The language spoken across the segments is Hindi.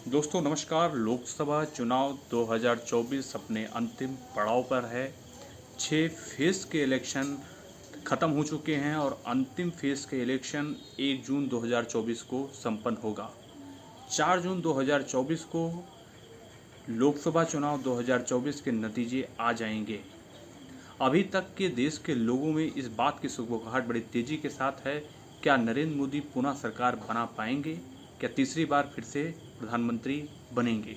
दोस्तों नमस्कार। लोकसभा चुनाव 2024 अपने अंतिम पड़ाव पर है। 6 फेज़ के इलेक्शन ख़त्म हो चुके हैं और अंतिम फेज़ के इलेक्शन 1 जून 2024 को संपन्न होगा। 4 जून 2024 को लोकसभा चुनाव 2024 के नतीजे आ जाएंगे। अभी तक के देश के लोगों में इस बात की सुगबुगाहट बड़ी तेज़ी के साथ है, क्या नरेंद्र मोदी पुनः सरकार बना पाएंगे, क्या तीसरी बार फिर से प्रधानमंत्री बनेंगे।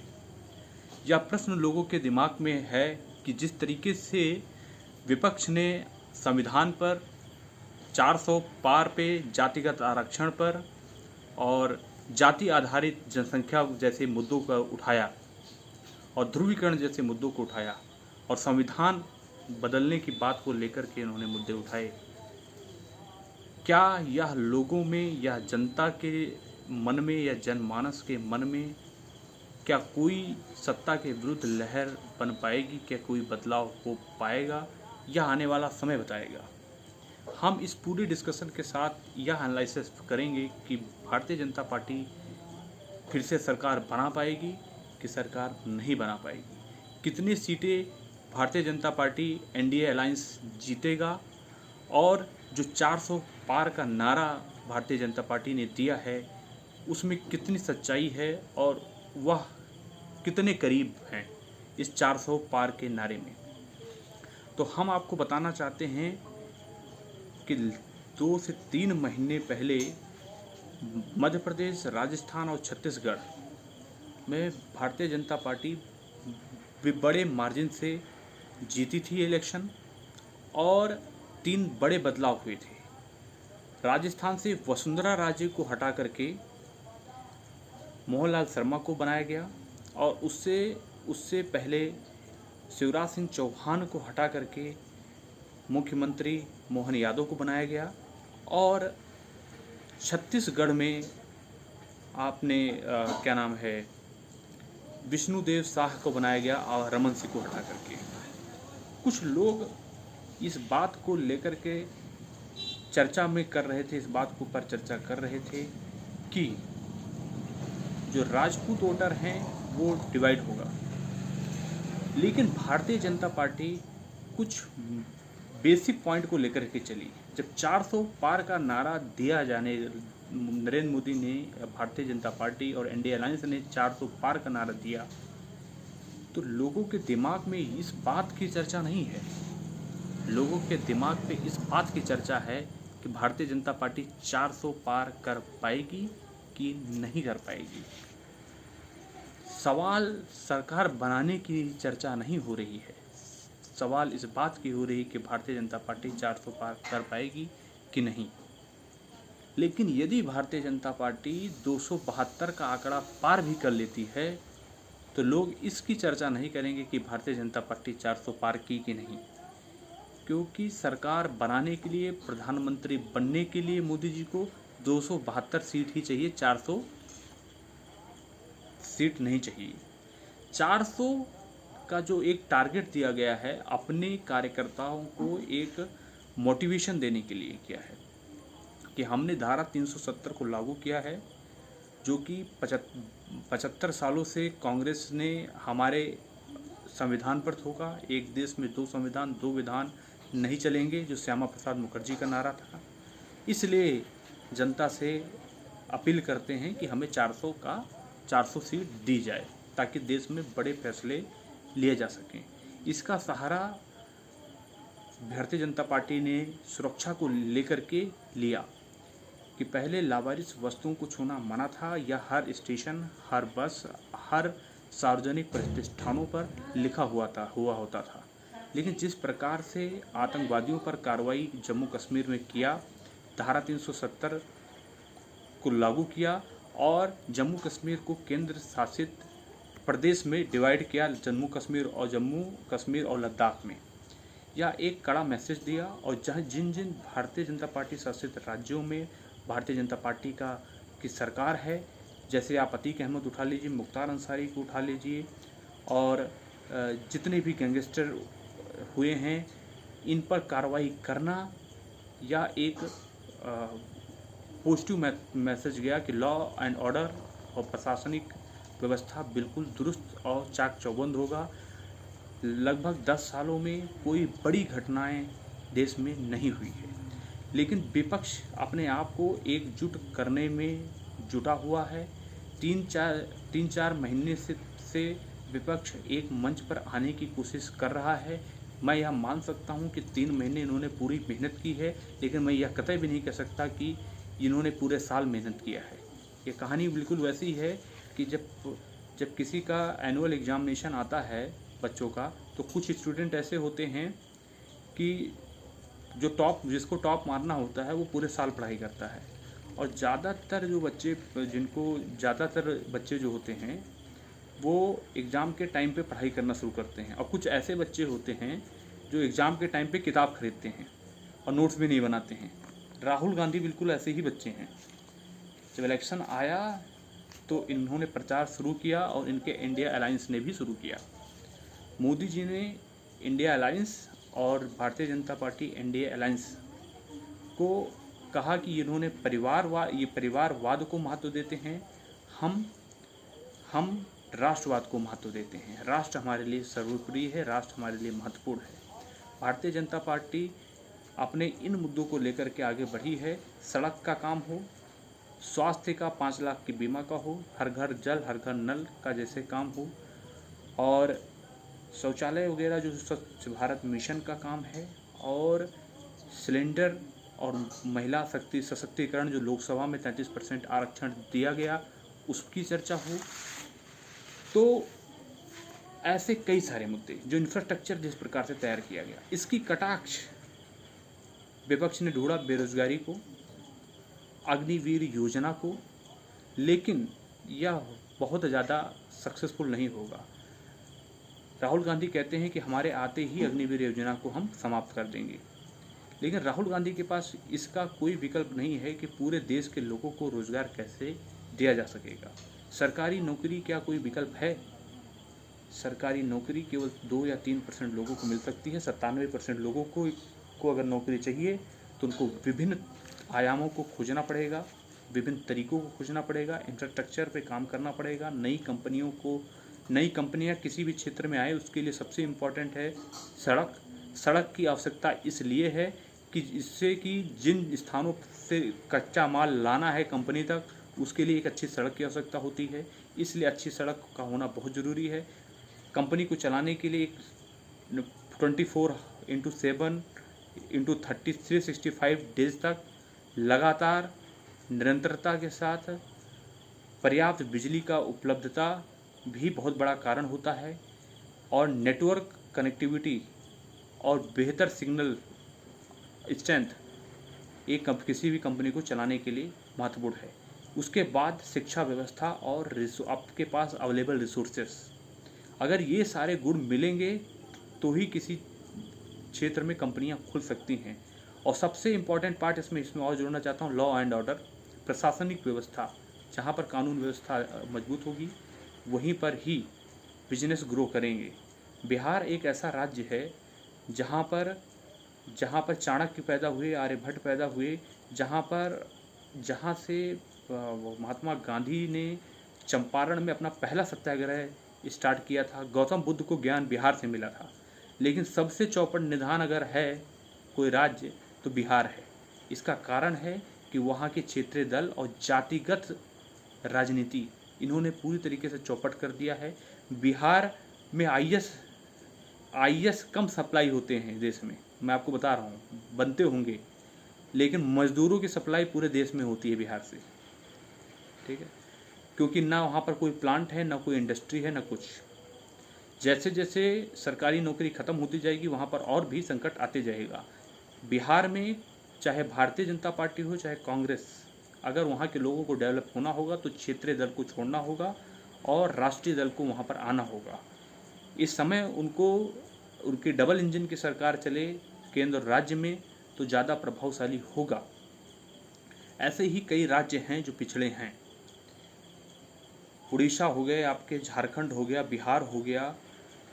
यह प्रश्न लोगों के दिमाग में है कि जिस तरीके से विपक्ष ने संविधान पर 400 पार पे जातिगत आरक्षण पर और जाति आधारित जनसंख्या जैसे मुद्दों को उठाया और ध्रुवीकरण जैसे मुद्दों को उठाया और संविधान बदलने की बात को लेकर के इन्होंने मुद्दे उठाए, क्या यह लोगों में, यह जनता के मन में या जनमानस के मन में क्या कोई सत्ता के विरुद्ध लहर बन पाएगी, क्या कोई बदलाव हो पाएगा, यह आने वाला समय बताएगा। हम इस पूरी डिस्कशन के साथ यह एनालिसिस करेंगे कि भारतीय जनता पार्टी फिर से सरकार बना पाएगी कि सरकार नहीं बना पाएगी, कितनी सीटें Bharatiya Janata party NDA alliance जीतेगा और जो 400 पार का नारा भारतीय जनता पार्टी ने दिया है उसमें कितनी सच्चाई है और वह कितने करीब हैं इस 400 पार के नारे में। तो हम आपको बताना चाहते हैं कि 2 से 3 महीने पहले मध्य प्रदेश, राजस्थान और छत्तीसगढ़ में भारतीय जनता पार्टी बड़े मार्जिन से जीती थी इलेक्शन और 3 बड़े बदलाव हुए थे। राजस्थान से वसुंधरा राजे को हटा करके मोहनलाल शर्मा को बनाया गया और उससे पहले शिवराज सिंह चौहान को हटा करके मुख्यमंत्री मोहन यादव को बनाया गया और छत्तीसगढ़ में आपने क्या नाम है, विष्णुदेव साह को बनाया गया और रमन सिंह को हटा करके। कुछ लोग इस बात को लेकर के चर्चा में कर रहे थे, इस बात के ऊपर चर्चा कर रहे थे कि जो राजपूत वोटर हैं वो डिवाइड होगा, लेकिन भारतीय जनता पार्टी कुछ बेसिक पॉइंट को लेकर के चली। जब 400 पार का नारा दिया जाने, नरेंद्र मोदी ने, भारतीय जनता पार्टी और एनडीए अलायंस ने 400 पार का नारा दिया तो लोगों के दिमाग में इस बात की चर्चा नहीं है। लोगों के दिमाग पे इस बात की चर्चा है कि भारतीय जनता पार्टी 400 पार कर पाएगी कि नहीं कर पाएगी। सवाल सरकार बनाने की चर्चा नहीं हो रही है, सवाल इस बात की हो रही कि भारतीय जनता पार्टी 400 पार कर पाएगी कि नहीं। लेकिन यदि भारतीय जनता पार्टी 272 का आंकड़ा पार भी कर लेती है तो लोग इसकी चर्चा नहीं करेंगे कि भारतीय जनता पार्टी 400 पार की कि नहीं, क्योंकि सरकार बनाने के लिए, प्रधानमंत्री बनने के लिए मोदी जी को 272 सीट ही चाहिए, 400 सीट नहीं चाहिए। 400 का जो एक टारगेट दिया गया है अपने कार्यकर्ताओं को एक मोटिवेशन देने के लिए किया है कि हमने धारा 370 को लागू किया है, जो कि 75 सालों से कांग्रेस ने हमारे संविधान पर थोका। एक देश में 2 संविधान, 2 विधान नहीं चलेंगे, जो श्यामा प्रसाद मुखर्जी का नारा था। इसलिए जनता से अपील करते हैं कि हमें 400 सीट दी जाए ताकि देश में बड़े फैसले लिए जा सकें। इसका सहारा भारतीय जनता पार्टी ने सुरक्षा को लेकर के लिया कि पहले लावारिस वस्तुओं को छूना मना था, या हर स्टेशन, हर बस, हर सार्वजनिक प्रतिष्ठानों पर लिखा हुआ होता था। लेकिन जिस प्रकार से आतंकवादियों पर कार्रवाई जम्मू कश्मीर में किया, धारा 370 को लागू किया और जम्मू कश्मीर को केंद्र शासित प्रदेश में डिवाइड किया, जम्मू कश्मीर और लद्दाख में, यह एक कड़ा मैसेज दिया। और जहाँ जिन भारतीय जनता पार्टी शासित राज्यों में भारतीय जनता पार्टी की सरकार है, जैसे आप अतीक अहमद उठा लीजिए, मुख्तार अंसारी को उठा लीजिए और जितने भी गैंगस्टर हुए हैं, इन पर कार्रवाई करना या एक पॉजिटिव मैसेज गया कि लॉ एंड ऑर्डर और प्रशासनिक व्यवस्था बिल्कुल दुरुस्त और चाक चौबंद होगा। लगभग 10 सालों में कोई बड़ी घटनाएं देश में नहीं हुई है, लेकिन विपक्ष अपने आप को एकजुट करने में जुटा हुआ है। तीन चार महीने से विपक्ष एक मंच पर आने की कोशिश कर रहा है। मैं यह मान सकता हूं कि 3 महीने इन्होंने पूरी मेहनत की है, लेकिन मैं यह कतई भी नहीं कह सकता कि इन्होंने पूरे साल मेहनत किया है। ये कहानी बिल्कुल वैसी है कि जब किसी का एनुअल एग्जामिनेशन आता है बच्चों का, तो कुछ स्टूडेंट ऐसे होते हैं कि जिसको टॉप मारना होता है वो पूरे साल पढ़ाई करता है, और ज़्यादातर बच्चे जो होते हैं वो एग्ज़ाम के टाइम पे पढ़ाई करना शुरू करते हैं, और कुछ ऐसे बच्चे होते हैं जो एग्ज़ाम के टाइम पे किताब खरीदते हैं और नोट्स भी नहीं बनाते हैं। राहुल गांधी बिल्कुल ऐसे ही बच्चे हैं। जब इलेक्शन आया तो इन्होंने प्रचार शुरू किया और इनके इंडिया अलायंस ने भी शुरू किया। मोदी जी ने इंडिया अलायंस और Bharatiya Janata party NDA alliance को कहा कि इन्होंने परिवारवाद को महत्व देते हैं, हम राष्ट्रवाद को महत्व देते हैं। राष्ट्र हमारे लिए सर्वोपरि है, राष्ट्र हमारे लिए महत्वपूर्ण है। भारतीय जनता पार्टी अपने इन मुद्दों को लेकर के आगे बढ़ी है। सड़क का काम हो, स्वास्थ्य का 5 लाख की बीमा का हो, हर घर जल हर घर नल का जैसे काम हो, और शौचालय वगैरह जो स्वच्छ भारत मिशन का काम है, और सिलेंडर और महिला सशक्तिकरण जो लोकसभा में 33% आरक्षण दिया गया उसकी चर्चा हो। तो ऐसे कई सारे मुद्दे जो इंफ्रास्ट्रक्चर जिस प्रकार से तैयार किया गया, इसकी कटाक्ष विपक्ष ने ढूंढा बेरोजगारी को, अग्निवीर योजना को, लेकिन यह बहुत ज़्यादा सक्सेसफुल नहीं होगा। राहुल गांधी कहते हैं कि हमारे आते ही अग्निवीर योजना को हम समाप्त कर देंगे, लेकिन राहुल गांधी के पास इसका कोई विकल्प नहीं है कि पूरे देश के लोगों को रोजगार कैसे दिया जा सकेगा। सरकारी नौकरी क्या कोई विकल्प है? सरकारी नौकरी केवल 2 या 3% लोगों को मिल सकती है। 97% लोगों को अगर नौकरी चाहिए तो उनको विभिन्न आयामों को खोजना पड़ेगा, विभिन्न तरीकों को खोजना पड़ेगा, इंफ्रास्ट्रक्चर पे काम करना पड़ेगा। नई कंपनियां किसी भी क्षेत्र में आए उसके लिए सबसे इम्पॉर्टेंट है सड़क की आवश्यकता इसलिए है कि इससे कि जिन स्थानों से कच्चा माल लाना है कंपनी तक, उसके लिए एक अच्छी सड़क की आवश्यकता होती है। इसलिए अच्छी सड़क का होना बहुत ज़रूरी है। कंपनी को चलाने के लिए 24/7 365 डेज तक लगातार निरंतरता के साथ पर्याप्त बिजली का उपलब्धता भी बहुत बड़ा कारण होता है, और नेटवर्क कनेक्टिविटी और बेहतर सिग्नल स्ट्रेंथ किसी भी कंपनी को चलाने के लिए महत्वपूर्ण है। उसके बाद शिक्षा व्यवस्था और आपके पास अवेलेबल रिसोर्सेस, अगर ये सारे गुण मिलेंगे तो ही किसी क्षेत्र में कंपनियां खुल सकती हैं। और सबसे इम्पॉर्टेंट पार्ट इसमें और जोड़ना चाहता हूँ, लॉ एंड ऑर्डर, प्रशासनिक व्यवस्था। जहाँ पर कानून व्यवस्था मजबूत होगी वहीं पर ही बिजनेस ग्रो करेंगे। बिहार एक ऐसा राज्य है जहाँ पर चाणक्य पैदा हुए, आर्यभट्ट पैदा हुए, जहाँ से महात्मा गांधी ने चंपारण में अपना पहला सत्याग्रह स्टार्ट किया था। गौतम बुद्ध को ज्ञान बिहार से मिला था। लेकिन सबसे चौपट निधान अगर है कोई राज्य तो बिहार है। इसका कारण है कि वहाँ के क्षेत्रीय दल और जातिगत राजनीति इन्होंने पूरी तरीके से चौपट कर दिया है। बिहार में आईएएस कम सप्लाई होते हैं देश में, मैं आपको बता रहा हूँ, बनते होंगे, लेकिन मजदूरों की सप्लाई पूरे देश में होती है बिहार से, ठीक है, क्योंकि ना वहाँ पर कोई प्लांट है, ना कोई इंडस्ट्री है, ना कुछ। जैसे जैसे सरकारी नौकरी ख़त्म होती जाएगी वहाँ पर और भी संकट आते जाएगा। बिहार में चाहे भारतीय जनता पार्टी हो चाहे कांग्रेस, अगर वहाँ के लोगों को डेवलप होना होगा तो क्षेत्रीय दल को छोड़ना होगा और राष्ट्रीय दल को वहाँ पर आना होगा। इस समय उनकी डबल इंजन की सरकार चले केंद्र और राज्य में तो ज़्यादा प्रभावशाली होगा। ऐसे ही कई राज्य हैं जो पिछड़े हैं। उड़ीसा हो गए आपके, झारखंड हो गया, बिहार हो गया,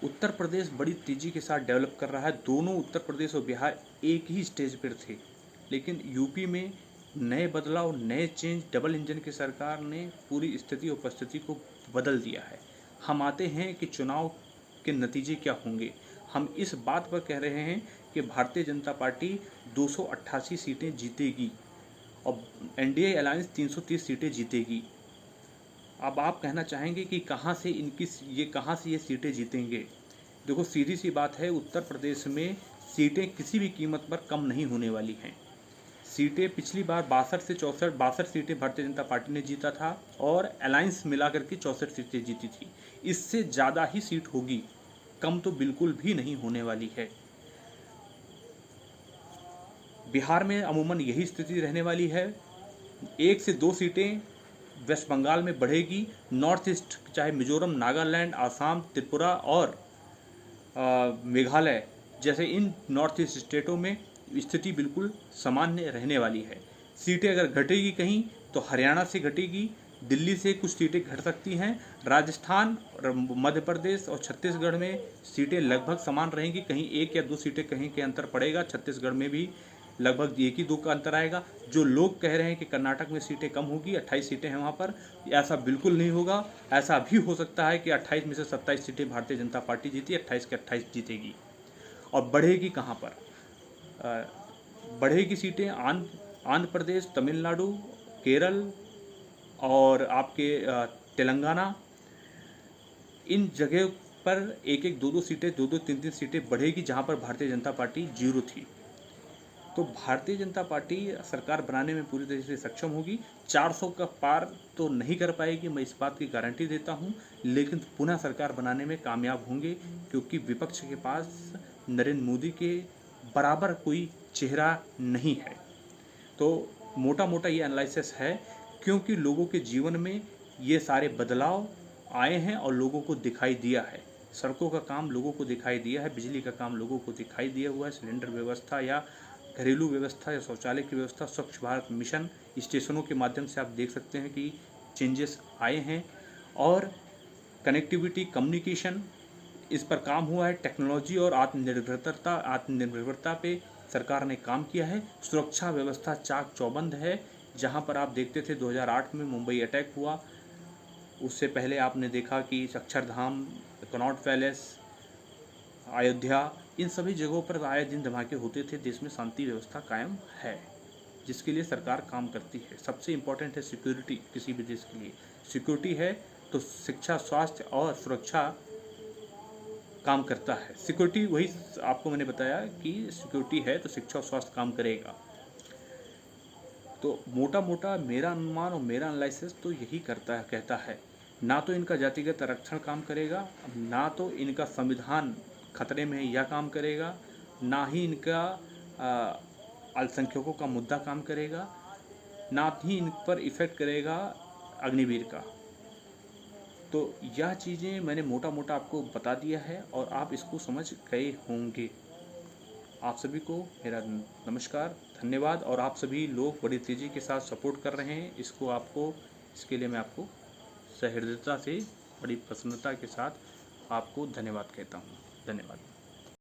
उत्तर प्रदेश बड़ी तेज़ी के साथ डेवलप कर रहा है। दोनों उत्तर प्रदेश और बिहार एक ही स्टेज पर थे, लेकिन यूपी में नए बदलाव, नए चेंज, डबल इंजन की सरकार ने पूरी स्थिति और परिस्थिति को बदल दिया है। हम आते हैं कि चुनाव के नतीजे क्या होंगे। हम इस बात पर कह रहे हैं कि भारतीय जनता पार्टी 288 सीटें जीतेगी और एनडीए अलायंस 330 सीटें जीतेगी। अब आप कहना चाहेंगे कि कहाँ से ये सीटें जीतेंगे। देखो, सीधी सी बात है, उत्तर प्रदेश में सीटें किसी भी कीमत पर कम नहीं होने वाली हैं। सीटें पिछली बार 62 सीटें भारतीय जनता पार्टी ने जीता था और अलायंस मिलाकर के 64 सीटें जीती थी। इससे ज़्यादा ही सीट होगी, कम तो बिल्कुल भी नहीं होने वाली है। बिहार में अमूमन यही स्थिति रहने वाली है। 1 से 2 सीटें वेस्ट बंगाल में बढ़ेगी। नॉर्थ ईस्ट, चाहे मिजोरम, नागालैंड, आसाम, त्रिपुरा और मेघालय जैसे इन नॉर्थ ईस्ट स्टेटों में स्थिति बिल्कुल सामान्य रहने वाली है। सीटें अगर घटेगी कहीं तो हरियाणा से घटेगी, दिल्ली से कुछ सीटें घट सकती हैं। राजस्थान, मध्य प्रदेश और छत्तीसगढ़ में सीटें लगभग समान रहेंगी, कहीं 1 या 2 सीटें कहीं के अंतर पड़ेगा। छत्तीसगढ़ में भी लगभग 1 ही 2 का अंतर आएगा। जो लोग कह रहे हैं कि कर्नाटक में सीटें कम होगी, 28 सीटें हैं वहाँ पर, ऐसा बिल्कुल नहीं होगा। ऐसा भी हो सकता है कि 28 में से 27 सीटें भारतीय जनता पार्टी जीती, 28 के 28 जीतेगी। और बढ़ेगी कहाँ पर? बढ़ेगी सीटें आंध्र प्रदेश, तमिलनाडु, केरल और आपके तेलंगाना। इन जगह पर 1-1, 2-2 सीटें, 2-2, 3-3 सीटें बढ़ेगी जहाँ पर भारतीय जनता पार्टी 0 थी। तो भारतीय जनता पार्टी सरकार बनाने में पूरी तरह से सक्षम होगी। 400 का पार तो नहीं कर पाएगी, मैं इस बात की गारंटी देता हूँ, लेकिन पुनः सरकार बनाने में कामयाब होंगे, क्योंकि विपक्ष के पास नरेंद्र मोदी के बराबर कोई चेहरा नहीं है। तो मोटा मोटा ये एनालिसिस है, क्योंकि लोगों के जीवन में ये सारे बदलाव आए हैं और लोगों को दिखाई दिया है। सड़कों का काम लोगों को दिखाई दिया है, बिजली का काम लोगों को दिखाई दिया हुआ है, सिलेंडर व्यवस्था या घरेलू व्यवस्था या शौचालय की व्यवस्था, स्वच्छ भारत मिशन, स्टेशनों के माध्यम से आप देख सकते हैं कि चेंजेस आए हैं। और कनेक्टिविटी, कम्युनिकेशन, इस पर काम हुआ है। टेक्नोलॉजी और आत्मनिर्भरता पे सरकार ने काम किया है। सुरक्षा व्यवस्था चाक चौबंद है। जहां पर आप देखते थे 2008 में मुंबई अटैक हुआ, उससे पहले आपने देखा कि अक्षरधाम, कनॉट पैलेस, अयोध्या, इन सभी जगहों पर आए दिन धमाके होते थे। देश में शांति व्यवस्था कायम है, जिसके लिए सरकार काम करती है। सबसे इम्पोर्टेंट है सिक्योरिटी। किसी भी देश के लिए सिक्योरिटी है तो शिक्षा, स्वास्थ्य और सुरक्षा काम करता है। सिक्योरिटी, वही आपको मैंने बताया कि सिक्योरिटी है तो शिक्षा और स्वास्थ्य काम करेगा। तो मोटा मोटा मेरा अनुमान और मेरा एनालिसिस तो यही कहता है, ना तो इनका जातिगत आरक्षण काम करेगा, ना तो इनका संविधान खतरे में यह काम करेगा, ना ही इनका अल्पसंख्यकों का मुद्दा काम करेगा, ना ही इन पर इफेक्ट करेगा अग्निवीर का। तो यह चीज़ें मैंने मोटा मोटा आपको बता दिया है और आप इसको समझ गए होंगे। आप सभी को मेरा नमस्कार, धन्यवाद। और आप सभी लोग बड़ी तेज़ी के साथ सपोर्ट कर रहे हैं इसके लिए मैं आपको सहृदयता से, बड़ी प्रसन्नता के साथ आपको धन्यवाद कहता हूँ। धन्यवाद।